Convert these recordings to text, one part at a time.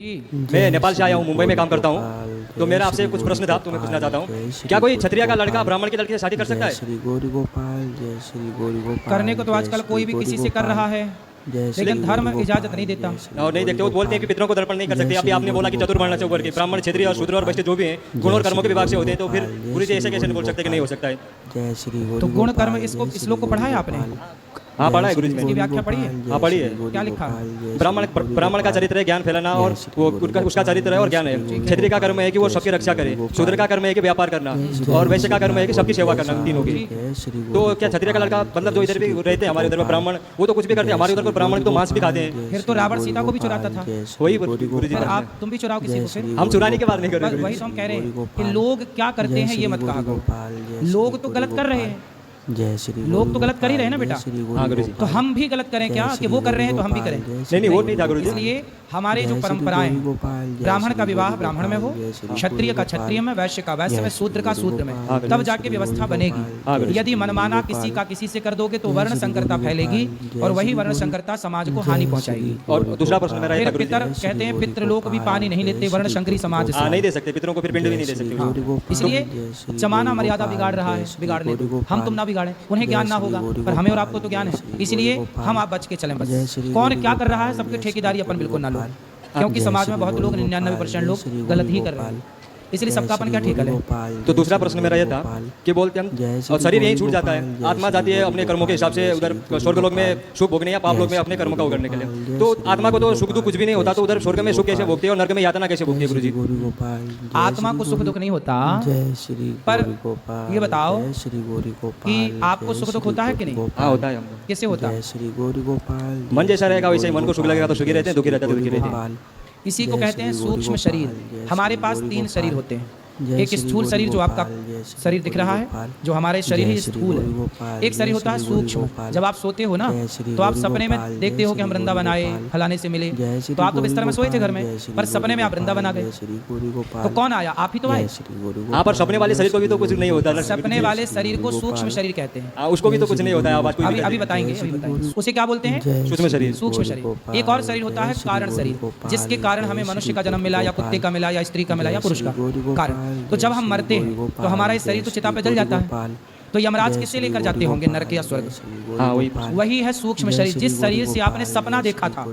मैं नेपाल से आया हूँ, मुंबई में काम करता हूँ। तो मेरा आपसे कुछ प्रश्न था, तो मैं पूछना चाहता हूँ, क्या कोई क्षत्रिय का लड़का ब्राह्मण की लड़की से शादी कर सकता है? श्री गौरी गोपाल, जय श्री गौरी गोपाल। करने को तो आजकल कोई भी किसी से कर रहा है, लेकिन धर्म इजाजत नहीं देता। और नहीं देखते, वो बोलते हैं कि पितरों को तर्पण नहीं कर सकते। अभी आपने बोला कि चतुर्वर्ण से ऊपर के ब्राह्मण, क्षत्रिय और शूद्र और वैश्य जो भी हैं, गुण और कर्मों के विभाग से होते हैं, तो फिर गुरु जी ऐसे कैसे नहीं बोल सकते कि नहीं हो सकता है? जय श्री गौरी तो गुण कर्म इसको इस लोग को पढ़ा है आपने? हाँ पढ़ा है गुरु जी इसकी ने। व्याख्या पढ़ी है? हाँ पढ़ी है। क्या लिखा? ब्राह्मण का चरित्र है ज्ञान फैलाना, और वो उसका चरित्र है और ज्ञान है। क्षत्रिय का कर्म है कि वो सबकी रक्षा करे, शूद्र का कर्म है कि व्यापार करना, और वैश्य का कर्म है कि सबकी सेवा करना, तीनों की। तो क्या क्षत्रिय का लड़का, मतलब जो इधर भी रहते हैं हमारे उधर में ब्राह्मण, वो तो कुछ भी करते हैं, हमारे उधर पर ब्राह्मण तो मांस भी खाते हैं। फिर तो रावण सीता को भी चुराता था। वही गुरु जी पर ने। आप तुम भी चुराओ किसी को फिर? हम चुराने की बात नहीं कर बस रहे वही तो हम कह रहे हैं कि लोग क्या करते हैं ये मत कहा करो। लोग तो गलत कर रहे हैं, जय श्री लोग तो गलत कर ही रहे हैं ना बेटा। हाँ गुरु जी। तो हम भी गलत करें क्या कि वो कर रहे हैं तो हम भी करें? नहीं वो नहीं था गुरु जी। इसलिए हमारे जो परंपराएं हैं, ब्राह्मण का विवाह ब्राह्मण में हो, क्षत्रिय का क्षत्रिय में, वैश्य का वैश्य में, शूद्र का शूद्र में, तब जाके व्यवस्था बनेगी। यदि मनमाना किसी का किसी से कर दोगे तो वर्ण संकरता फैलेगी, और वही वर्ण संकरता समाज को हानि पहुंचाएगी। और दूसरा प्रश्न मेरा ये था फिर गुरु जी। पितर कहते हैं पितृलोक भी पानी नहीं लेते वर्ण शंकरी समाज हाँ से। नहीं दे सकते, पितरों को फिर पिंड भी नहीं दे सकते। इसलिए जमाना मर्यादा बिगाड़ रहा है, बिगाड़ने दो। हम तुम ना बिगाड़ें, उन्हें ज्ञान ना होगा, पर हमें और आपको तो ज्ञान है। इसलिए हम आप बच के चलें बस। कौन क्या कर रहा है सबकी ठेकेदारी अपन बिल्कुल ना लो, क्योंकि समाज में बहुत लोग 99% लोग गलत ही कर रहे हैं, इसलिए सबका अपन क्या ठेका ले। तो दूसरा प्रश्न मेरा यह था कि बोलते हम और शरीर यहीं छूट जाता है, आत्मा जाती है अपने कर्मों के हिसाब से उधर स्वर्ग लोक में सुख भोगने या पाप लोक में अपने कर्मों का करने के लिए। तो आत्मा को तो सुख दुख कुछ भी नहीं होता, तो उधर स्वर्ग में सुख कैसे भोगती है और नरक में यातना कैसे भोगती है गुरु जी? आत्मा को सुख दुख नहीं होता, पर ये बताओ कि आपको सुख दुख होता है कि नहीं? हाँ होता है हमको। कैसे होता है? श्री गौरी गोपाल, मन जैसा रहेगा वैसे ही, मन को सुख लगेगा तो सुखी रहते हैं, दुखी रहता है तो दुखी रहते हैं। इसी को कहते हैं सूक्ष्म शरीर। हमारे पास 3 शरीर होते हैं। एक स्थूल शरीर जो आपका शरीर दिख रहा है, जो हमारे शरीर ही स्थूल है। एक शरीर होता है सूक्ष्म। जब आप सोते हो ना, तो आप सपने में देखते हो कि हम वृंदावन आए, फलाने से मिले, तो आप तो बिस्तर में सोए थे घर में, पर सपने में आप वृंदावन आ गए। तो कौन आया? आप ही तो आए। हाँ पर सपने वाले शरीर को भी तो कुछ नहीं होता। सपने वाले शरीर को सूक्ष्म शरीर कहते हैं। हाँ उसको भी तो कुछ नहीं होता है। अभी अभी बताएंगे, अभी बताएंगे उसे क्या बोलते हैं। सूक्ष्म शरीर। सूक्ष्म शरीर। एक और शरीर होता है कारण शरीर, जिसके कारण हमें मनुष्य का जन्म मिला, या कुत्ते का मिला, या स्त्री का मिला, या पुरुष का कारण। तो जब हम मरते हैं तो हमारा शरीर तो चिता पे जल जाता है, तो यमराज किससे लेकर जाते होंगे, नरक या स्वर्ग? हाँ वही है सूक्ष्म शरीर, जिस शरीर से आपने सपना देखा था।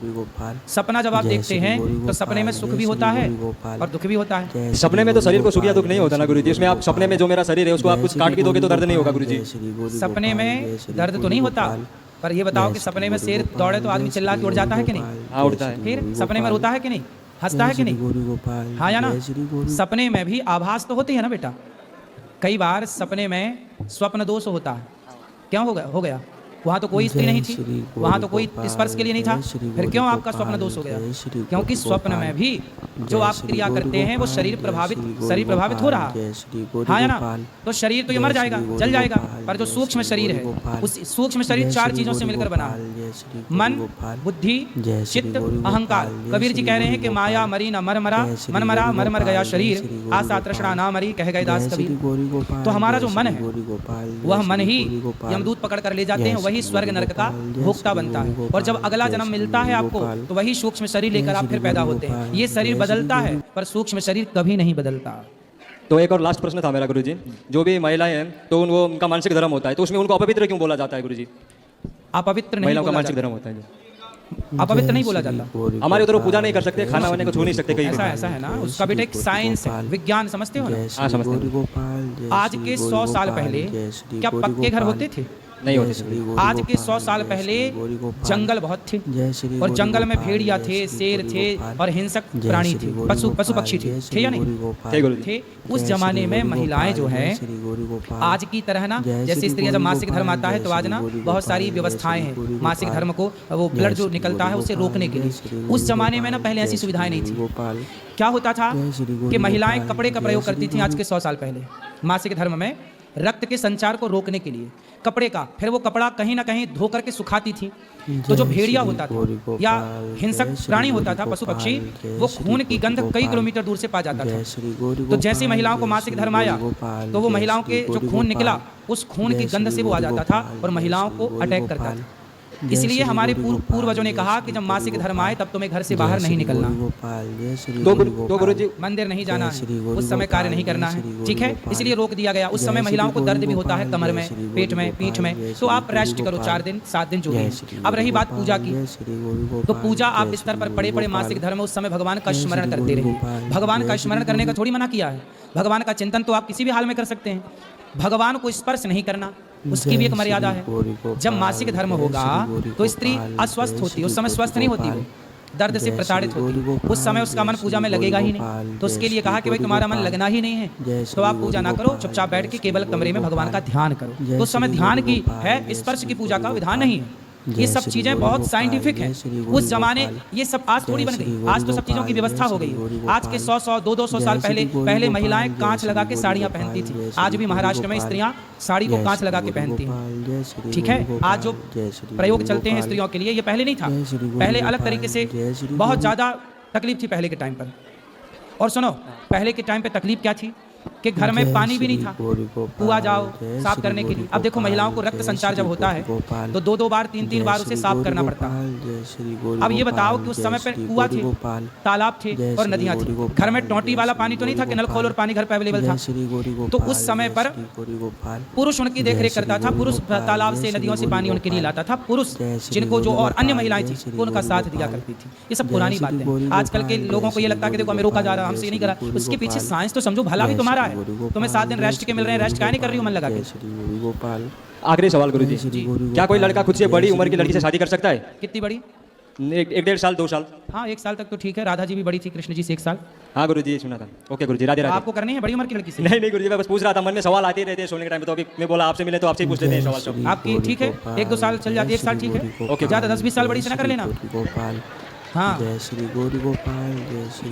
सपना जब आप देखते हैं तो सपने में सुख भी होता है और दुख भी होता है। सपने में तो शरीर को सुख या दुख नहीं होता ना गुरु जी। इसमें आप सपने में जो मेरा शरीर है उसको आप कुछ काट भी दोगे तो दर्द नहीं होगा गुरु जी। सपने में दर्द तो नहीं होता, पर ये बताओ कि सपने में शेर दौड़े तो आदमी चिल्ला के उड़ जाता है कि नहीं? हाँ उड़ता है। फिर सपने में रोता है कि नहीं, हंसता है कि नहीं? हाँ या ना? सपने में भी आभास तो होती है ना बेटा। कई बार सपने में स्वप्न दोष होता है। क्यों हो गया? वहाँ तो कोई स्त्री नहीं थी, वहाँ तो कोई स्पर्श के लिए नहीं था, फिर क्यों आपका स्वप्न दोष हो गया? क्योंकि स्वप्न में भी जो आप क्रिया करते हैं वो शरीर प्रभावित हो रहा है। हाँ या ना? तो शरीर तो ये मर जाएगा, जल जाएगा, पर जो सूक्ष्म शरीर है, उस सूक्ष्म शरीर 4 चीजों से मिलकर बना है। मन, बुद्धि, चित्त, अहंकार। कबीर जी कह रहे हैं कि माया मरी न मर मरा, मन मरा मर मर गया शरीर, आशा तृष्णा ना मरी, कह गए दास कबीर। तो हमारा जो मन है वह मन ही यमदूत पकड़ कर ले जाते हैं, वही स्वर्ग नरक का भोक्ता बनता है। और जब अगला जन्म मिलता है आपको, तो वही सूक्ष्म शरीर लेकर आप फिर पैदा होते हैं। ये शरीर बदलता है, पर सूक्ष्म शरीर कभी नहीं बदलता। तो एक और लास्ट प्रश्न था मेरा गुरु जी। जो भी महिलाएं हैं तो वो उनका मानसिक धर्म होता है, तो उसमें उनको अपवित्र क्यों बोला जाता है गुरु जी? अपवित्र नहीं महिलाओं का बोला मानसिक जाता। धर्म होता है। अपवित्र नहीं बोला जाता। हमारे उधर वो पूजा नहीं कर सकते, खाना वाने को छू नहीं सकते कहीं। ऐसा है ना, उसका बेटा एक साइंस है, विज्ञान, समझते हो ना? हाँ समझते हैं। आज के 100 साल पहले क्या पक्के घर होते थे? नहीं होते। आज के 100 साल पहले जंगल बहुत थे, और जंगल में भेड़िया थे, शेर थे, और हिंसक प्राणी थे, पशु पक्षी थे या नहीं थे? उस जमाने में महिलाएं जो है आज की तरह ना, जैसे स्त्रियां जब मासिक धर्म आता है तो आज ना बहुत सारी व्यवस्थाएं हैं मासिक धर्म को, वो ब्लड जो निकलता है उसे रोकने के लिए। उस जमाने में ना पहले ऐसी सुविधाएं नहीं थी। क्या होता था कि महिलाएं कपड़े का प्रयोग करती थी आज के 100 साल पहले मासिक धर्म में, रक्त के संचार को रोकने के लिए कपड़े का। फिर वो कपड़ा कहीं ना कहीं धो करके सुखाती थी। तो जो भेड़िया होता था या हिंसक प्राणी होता था, पशु पक्षी, वो खून की गंध कई किलोमीटर दूर से पा जाता था। तो जैसे महिलाओं को मासिक धर्म आया तो वो महिलाओं के जो खून निकला, उस खून की गंध से वो आ जाता था और महिलाओं को अटैक करता था। इसलिए हमारे पूर्वजों ने कहा कि जब मासिक धर्म आए तब तुम्हें घर से बाहर नहीं निकलना, तो गुरुजी मंदिर नहीं जाना है, उस समय कार्य नहीं करना है, ठीक है। इसलिए रोक दिया गया। उस समय महिलाओं को दर्द भी होता है कमर में, पेट में, पीठ में, तो आप रेस्ट करो 4 दिन 7 दिन जो भी है। अब रही बात पूजा की, तो पूजा आप स्तर पर पड़े पड़े मासिक धर्म उस समय भगवान का स्मरण करते रहिए। भगवान का स्मरण करने का थोड़ी मना किया है। भगवान का चिंतन तो आप किसी भी हाल में कर सकते हैं, भगवान को स्पर्श नहीं करना, उसकी भी एक मर्यादा है। जब मासिक धर्म होगा तो स्त्री अस्वस्थ होती है, उस समय स्वस्थ नहीं होती, वो दर्द से प्रताड़ित होती है, उस समय उसका मन पूजा में लगेगा ही नहीं। तो उसके लिए कहा कि भाई तुम्हारा मन लगना ही नहीं है तो आप पूजा ना करो, चुपचाप बैठ के केवल कमरे में भगवान का ध्यान करो। तो उस समय ध्यान की है, स्पर्श की पूजा का विधान नहीं है। ये सब चीजें बहुत साइंटिफिक हैं। उस जमाने ये सब आज थोड़ी बन गई, आज तो सब चीजों की व्यवस्था हो गई। आज के 100 200 साल पहले महिलाएं कांच लगा के साड़ियां पहनती थी। आज भी महाराष्ट्र में स्त्रियां साड़ी को कांच लगा के पहनती हैं, ठीक है। आज जो प्रयोग चलते हैं स्त्रियों के लिए, ये पहले नहीं था। पहले अलग तरीके से बहुत ज्यादा तकलीफ थी पहले के टाइम पर। और सुनो, पहले के टाइम पे तकलीफ क्या थी कि घर में पानी भी नहीं था, कुआं जाओ साफ करने के लिए। अब देखो महिलाओं को रक्त संचार जब होता है तो 2-2 बार 3-3 बार उसे साफ करना पड़ता है। अब ये बताओ कि उस समय पे कुआं थे, तालाब थे और नदियां थी। घर में टोंटी वाला पानी तो नहीं था कि नल खोल और पानी घर पे अवेलेबल था। तो उस समय पर पुरुष उनकी देखरेख करता था, पुरुष तालाब से नदियों से पानी उनके लिए लाता था, पुरुष जिनको जो और अन्य महिलाएं थी वो उनका साथ दिया करती थी। ये सब पुरानी बातें हैं। आजकल के लोगों को ये लगता है कि देखो हमें रोका जा रहा है, हमसे ये नहीं करा। उसके पीछे साइंस तो समझो, भला भी तुम्हारा है। तुम्हें 7 दिन रेस्ट के मिल रहे हैं, रेस्ट क्या नहीं कर रही हो मन लगा के। आखिरी सवाल गुरुजी, क्या कोई लड़का खुद से बड़ी उम्र की लड़की से शादी कर सकता है? कितनी बड़ी? 1-1.5 साल 2 साल? हाँ 1 साल तक तो ठीक है। राधा जी भी बड़ी थी, कृष्ण जी से 1 साल। हाँ गुरुजी सुना था। ओके गुरुजी, राधे राधे। आपको करनी है बड़ी उम्र की लड़की से? नहीं गुरुजी, मैं बस पूछ रहा था, मन में सवाल आते ही रहते हैं सोने के टाइम पे, तो अभी मैं बोला आपसे मिले तो आपसे ही पूछ लेते हैं सवाल सब। आपकी ठीक है, 1-2 साल चल जाती है, 1 साल ठीक है। ओके, ज़्यादा 10-20 साल बड़ी से ना कर लेना। हाँ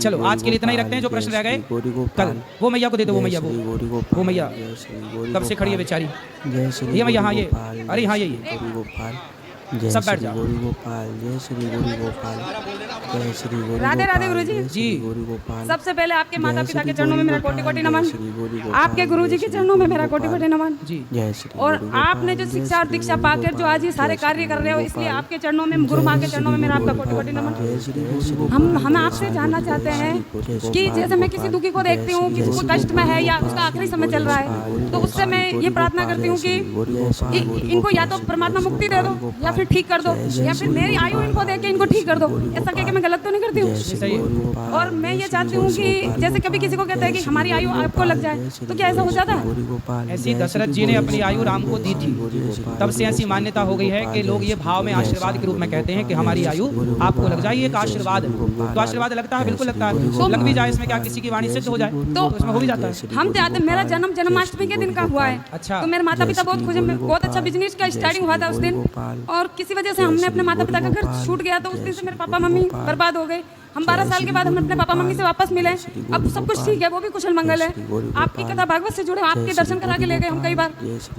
चलो आज के लिए इतना ही रखते हैं। जो प्रश्न रह गए कल वो मैया को दे दो। वो मैया वो मैया कब से खड़ी है बेचारी, ये मैया। हाँ ये, अरे हाँ ये सब बैठ जाओ। राधे राधे गुरुजी जी। सबसे पहले आपके माता पिता के चरणों में मेरा कोटि कोटि नमन, आपके गुरुजी के चरणों में मेरा कोटि कोटि नमन जी। और आपने जो शिक्षा और दीक्षा पाकर जो आज ये सारे कार्य कर रहे हो, इसलिए आपके चरणों में, गुरु माँ के चरणों में मेरा आपका कोटि कोटि नमन। हम आपसे जानना चाहते हैं कि जैसे मैं किसी दुखी को देखती हूँ, किसी को कष्ट में है या उसका आखिरी समय चल रहा है, तो उससे मैं ये प्रार्थना करती हूँ कि इनको या तो परमात्मा मुक्ति दे दो या फिर ठीक कर दो, या फिर मेरी आयु इनको दे के इनको ठीक कर दो। ऐसा कह के मैं गलत तो नहीं करती हूँ। और मैं ये चाहती हूँ कि जैसे कभी किसी को कहते हैं कि हमारी आयु आपको लग जाए, तो क्या ऐसा हो जाता है? ऐसी दशरथ जी ने अपनी आयु राम को दी थी, तब से ऐसी मान्यता हो गई है कि लोग ये भाव में आशीर्वाद के रूप में कहते हैं कि हमारी आयु आपको लग जाए। एक आशीर्वाद है, तो आशीर्वाद लगता है, बिल्कुल लगता है। तो लग भी जाए, इसमें क्या किसी की वाणी सिद्ध हो जाए तो इसमें हो भी जाता है। हम चाहते, मेरा जन्म जन्माष्टमी के दिन का हुआ है। अच्छा। तो मेरे माता पिता बहुत खुश हैं, बहुत अच्छा बिजनेस का स्टार्टिंग हुआ था उस दिन, और किसी वजह से हमने अपने माता पिता का घर छूट गया, तो उस दिन से मेरे पापा मम्मी बर्बाद हो गए। हम 12 साल के बाद हम अपने पापा मम्मी से वापस मिले। अब सब कुछ ठीक है, वो भी कुशल मंगल है। आपकी कथा भागवत से जुड़े, आपके दर्शन करा के ले गए हम कई बार,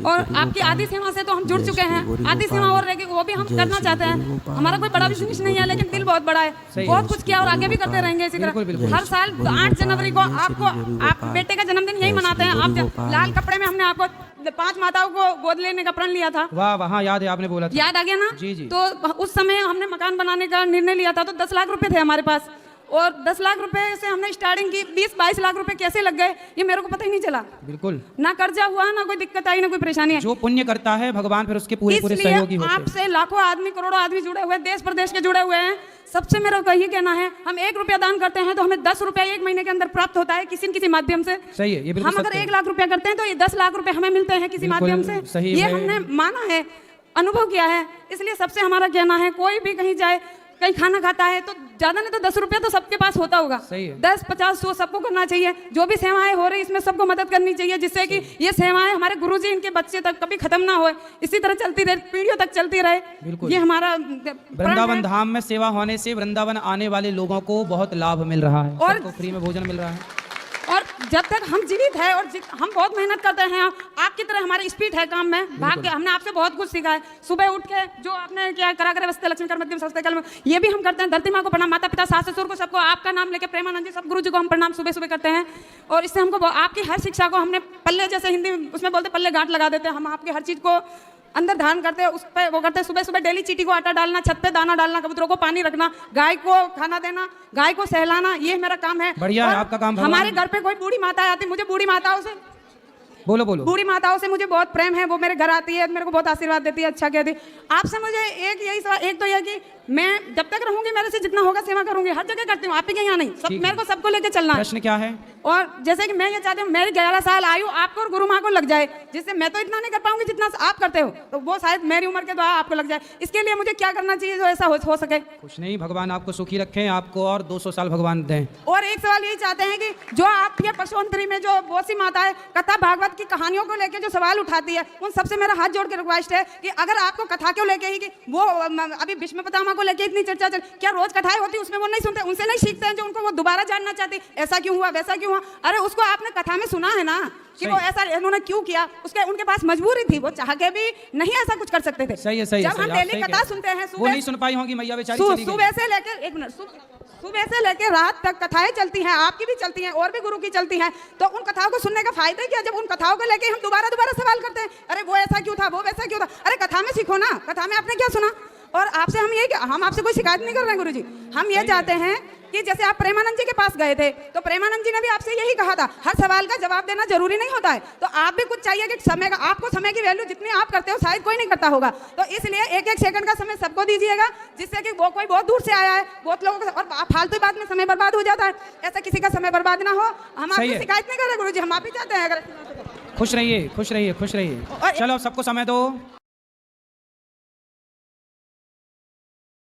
और आपकी आदि सेवा से तो हम जुड़ चुके हैं। आदि सेवा और रह गई, वो भी हम करना चाहते हैं। हमारा कोई बड़ा बिजनेस नहीं है, लेकिन दिल बहुत बड़ा है, बहुत कुछ किया और आगे भी करते रहेंगे इसी तरह। हर साल 8 जनवरी को आप बेटे का जन्मदिन यही मनाते हैं। आप लाल कपड़े में हमने आपको 5 माताओं को गोद लेने का प्रण लिया था। वाह वाह, याद है, आपने बोला था। याद आ गया ना? जी जी। तो उस समय हमने मकान बनाने का निर्णय लिया था, तो 10 लाख रुपए थे हमारे पास, और 10 लाख रुपए से हमने स्टार्टिंग की। 20-22 लाख रुपए कैसे लग गए ये मेरे को पता ही नहीं चला। बिल्कुल, ना कर्जा हुआ, ना कोई दिक्कत आई, ना कोई परेशानी है। जो पुण्य करता है भगवान फिर उसके पूरे सहयोगी होते हैं। आपसे लाखों आदमी, करोड़ों आदमी जुड़े हुए, देश प्रदेश के जुड़े हुए हैं। सबसे मेरा यही कहना है, हम 1 रुपया दान करते हैं तो हमें 10 रुपया 1 महीने के अंदर प्राप्त होता है किसी न किसी माध्यम से। सही है, ये बिल्कुल हम अगर 1 लाख रुपया करते हैं तो ये 10 लाख रुपए हमें मिलते हैं किसी माध्यम से। ये हमने माना है, अनुभव किया है। इसलिए सबसे हमारा कहना है, कोई भी कहीं जाए, कहीं खाना खाता है तो ज्यादा नहीं तो 10 रुपया तो सबके पास होता होगा। 10, 50, 100 सबको करना चाहिए। जो भी सेवाएं हो रही इसमें सबको मदद करनी चाहिए, जिससे कि ये सेवाएं हमारे गुरुजी, इनके बच्चे तक कभी खत्म ना हो, इसी तरह चलती रहे, पीढ़ियों तक चलती रहे। ये हमारा वृंदावन धाम में सेवा होने से वृंदावन आने वाले लोगों को बहुत लाभ मिल रहा है, और सबको फ्री में भोजन मिल रहा है। और जब तक हम जीवित है और हम बहुत मेहनत करते हैं, आपकी तरह हमारी स्पीड है काम में, भाग के हमने आपसे बहुत कुछ सीखा है। सुबह उठ के जो आपने क्या करा करे वस्ते लक्ष्मी कर मध्यम सस्ते कल, ये भी हम करते हैं। धरती माँ को प्रणाम, माता पिता, सास ससुर को, सबको आपका नाम लेके, प्रेमानंद जी, सब गुरु जी को हम प्रणाम सुबह सुबह करते हैं। और इससे हमको आपकी हर शिक्षा को हमने पल्ले, जैसे हिंदी उसमें बोलते पल्ले गांठ लगा देते हैं। हम आपकी हर चीज़ को अंदर धान करते हैं, उस पे वो करते हैं, सुबह सुबह डेली चींटी को आटा डालना, छत पे दाना डालना, कबूतरों को पानी रखना, गाय को खाना देना, गाय को सहलाना, ये मेरा काम है। बढ़िया है और आपका काम, भगवान। हमारे घर पे कोई बूढ़ी माता आती, मुझे बूढ़ी माताओं से बोलो बोलो। बूढ़ी माताओं से मुझे बहुत प्रेम है, वो मेरे घर आती है, मेरे को बहुत आशीर्वाद देती है, अच्छा कहती है। आपसे मुझे एक यही सवाल, एक तो यह कि मैं जब तक रहूंगी मेरे से जितना होगा सेवा करूंगी, हर जगह करती हूँ, आप ही के यहाँ नहीं, सब ठीक है। मेरे को सबको लेके चलना है। प्रश्न क्या है? और जैसे कि मैं ये चाहती हूँ मेरी 11 साल आयु आपको और गुरु माँ को लग जाए, जिससे मैं तो इतना नहीं कर पाऊंगी जितना आप करते हो, तो वो शायद मेरी उम्र के द्वारा आपको लग जाए। इसके लिए मुझे क्या करना चाहिए जो ऐसा हो सके? कुछ नहीं, भगवान आपको सुखी रखें, आपको और 200 साल भगवान दें। और एक सवाल यही चाहते हैं कि जो आप ये पशुअंतरी में जो बहुत सी माताएं कथा भागवत की कहानियों को लेकर जो सवाल उठाती है, उन सबसे मेरा हाथ जोड़ के रिक्वेस्ट है कि अगर आपको कथा क्यों लेके ही कि वो अभी भीष्म पितामह को लेके इतनी चर्चा चल, क्या रोज कथाएं होती उसमें वो नहीं सुनते, उनसे नहीं सीखते हैं जो उनको वो दोबारा जानना चाहते, ऐसा क्यों हुआ वैसा क्यों हुआ? अरे उसको आपने कथा में सुना है ना कि वो ऐसा इन्होंने क्यों किया, उसके उनके पास मजबूरी थी, वो चाह के भी नहीं ऐसा कुछ कर सकते थे। सही है, सही है, जब हम डेली कथा सुनते हैं, वो नहीं सुन पाई होंगी मैया बेचारी, चली गई। सुबह से लेकर एक मिनट, सुबह से लेकर रात तक कथाएं चलती हैं, आपकी भी चलती हैं और भी गुरु की चलती हैं, तो उन कथाओं को सुनने का फायदा क्या जब उन कथाओं को लेकर हम दोबारा सवाल करते हैं, अरे वो ऐसा क्यों था, वो वैसा क्यों था? अरे कथा में सीखो ना, कथा में आपने क्या सुना? और आपसे हम आपसे कोई शिकायत नहीं कर रहे हैं गुरुजी, हम ये चाहते हैं कि जैसे आप प्रेमानंद जी के पास गए थे, तो प्रेमानंद जी ने भी आपसे यही कहा था, हर सवाल का जवाब देना जरूरी नहीं होता है, तो आप भी कुछ चाहिए कि समय का, आपको समय की वैल्यू जितनी आप करते हो शायद कोई नहीं करता होगा, तो इसलिए एक एक सेकंड का समय सबको दीजिएगा, जिससे कि वो कोई बहुत दूर से आया है, बहुत लोगों का, और फालतू बात में समय बर्बाद हो जाता है, ऐसा किसी का समय बर्बाद ना हो। हम आपकी शिकायत नहीं कर रहे गुरुजी, हम आप ही चाहते हैं। अगर खुश रहिए, खुश रहिए, खुश रहिए। चलो सबको समय दो।